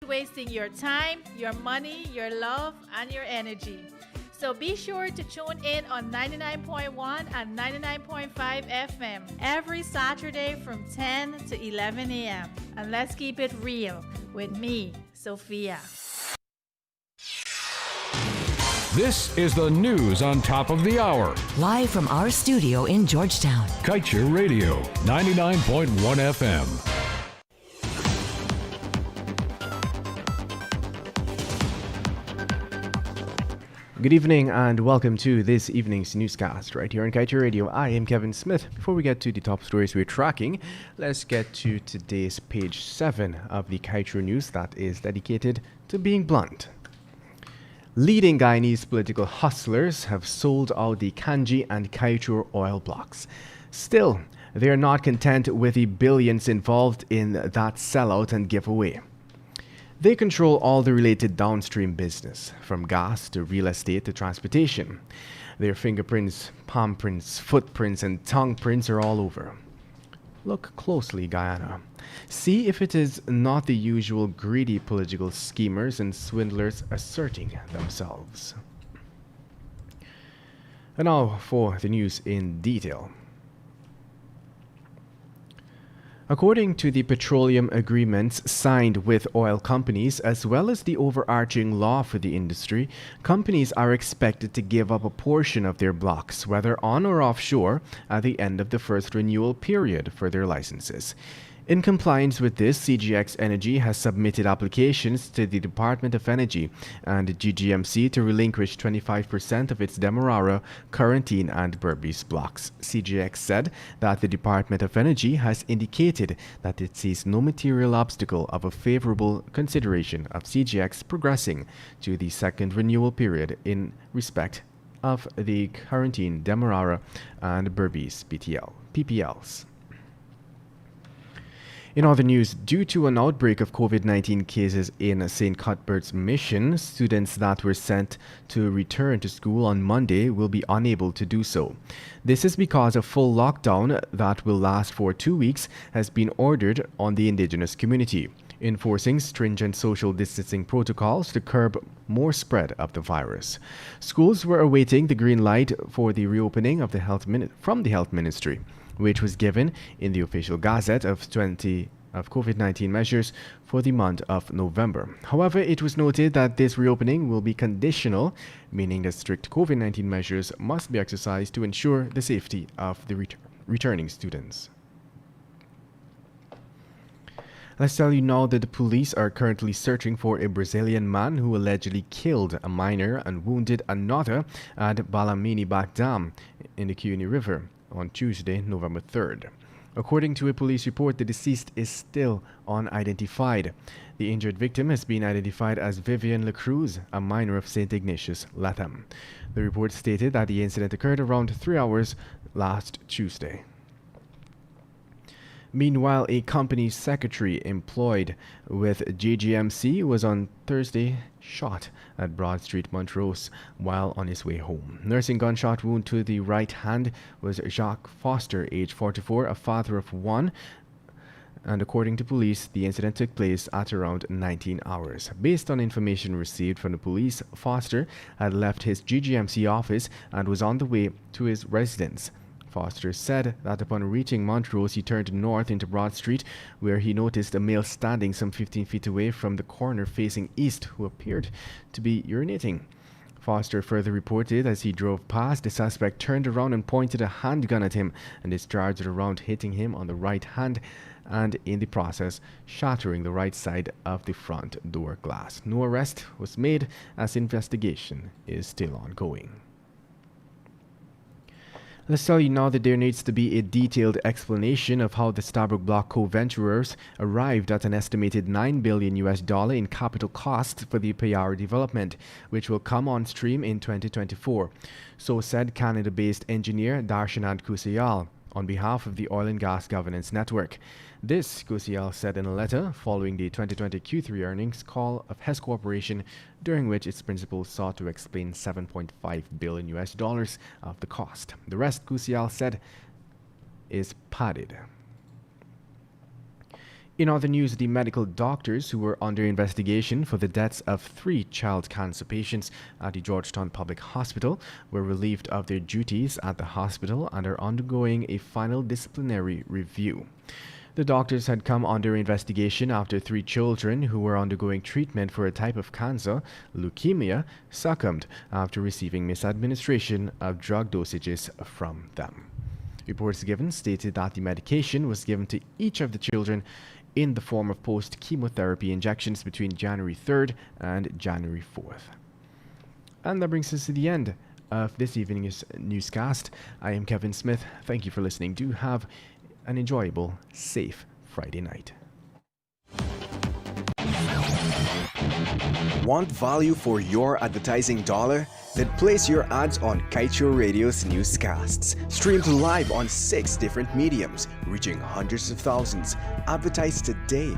wasting your time, your money, your love, and your energy. So be sure to tune in on 99.1 and 99.5 FM every Saturday from 10 to 11 a.m. And let's keep it real with me, Sophia. This is the news on top of the hour. Live from our studio in Georgetown. Kaieteur Radio, 99.1 FM. Good evening and welcome to this evening's newscast right here on Kaieteur Radio. I am Kevin Smith. Before we get to the top stories we're tracking, let's get to today's page 7 of the Kaieteur News that is dedicated to being blunt. Leading Guyanese political hustlers have sold out the Kanji and Kaieteur oil blocks. Still, they are not content with the billions involved in that sellout and giveaway. They control all the related downstream business, from gas to real estate to transportation. Their fingerprints, palm prints, footprints, and tongue prints are all over. Look closely, Guyana. See if it is not the usual greedy political schemers and swindlers asserting themselves. And now for the news in detail. According to the petroleum agreements signed with oil companies, as well as the overarching law for the industry, companies are expected to give up a portion of their blocks, whether on or offshore, at the end of the first renewal period for their licenses. In compliance with this, CGX Energy has submitted applications to the Department of Energy and GGMC to relinquish 25% of its Demerara, Corentyne, and Berbice blocks. CGX said that the Department of Energy has indicated that it sees no material obstacle of a favorable consideration of CGX progressing to the second renewal period in respect of the Corentyne, Demerara, and Berbice PPLs. In other news, due to an outbreak of COVID-19 cases in St. Cuthbert's Mission, students that were sent to return to school on Monday will be unable to do so. This is because a full lockdown that will last for 2 weeks has been ordered on the indigenous community, enforcing stringent social distancing protocols to curb more spread of the virus. Schools were awaiting the green light for the reopening of from the Health Ministry, which was given in the official Gazette of COVID-19 measures for the month of November. However, it was noted that this reopening will be conditional, meaning that strict COVID-19 measures must be exercised to ensure the safety of the returning students. Let's tell you now that the police are currently searching for a Brazilian man who allegedly killed a minor and wounded another at Balamini Back Dam in the Cuyuni River on Tuesday, November 3rd. According to a police report, the deceased is still unidentified. The injured victim has been identified as Vivian Lacruz, a minor of St. Ignatius, Latham. The report stated that the incident occurred around 3 hours last Tuesday. Meanwhile, a company secretary employed with JGMC was on Thursday shot at Broad Street, Montrose, while on his way home. Nursing gunshot wound to the right hand was Jacques Foster, age 44, a father of 1. And according to police, the incident took place at around 19 hours. Based on information received from the police, Foster had left his GGMC office and was on the way to his residence. Foster said that upon reaching Montrose, he turned north into Broad Street, where he noticed a male standing some 15 feet away from the corner facing east who appeared to be urinating. Foster further reported as he drove past, the suspect turned around and pointed a handgun at him and discharged a round, hitting him on the right hand and in the process shattering the right side of the front door glass. No arrest was made as investigation is still ongoing. Let's tell you now that there needs to be a detailed explanation of how the Stabroek Block co-venturers arrived at an estimated $9 billion in capital costs for the Payara development, which will come on stream in 2024. So said Canada-based engineer Darshanand Kusayal on behalf of the Oil and Gas Governance Network. This, Kusayal said in a letter following the 2020 Q3 earnings call of Hess Corporation, during which its principals sought to explain $7.5 billion of the cost. The rest, Kusayal said, is padded. In other news, the medical doctors who were under investigation for the deaths of 3 child cancer patients at the Georgetown Public Hospital were relieved of their duties at the hospital and are undergoing a final disciplinary review. The doctors had come under investigation after 3 children who were undergoing treatment for a type of cancer, leukemia, succumbed after receiving misadministration of drug dosages from them. Reports given stated that the medication was given to each of the children in the form of post-chemotherapy injections between January 3rd and January 4th. And that brings us to the end of this evening's newscast. I am Kevin Smith. Thank you for listening. Do have an enjoyable, safe Friday night. Want value for your advertising dollar? Then place your ads on Kaieteur Radio's newscasts. Streamed live on 6 different mediums, reaching hundreds of thousands. Advertise today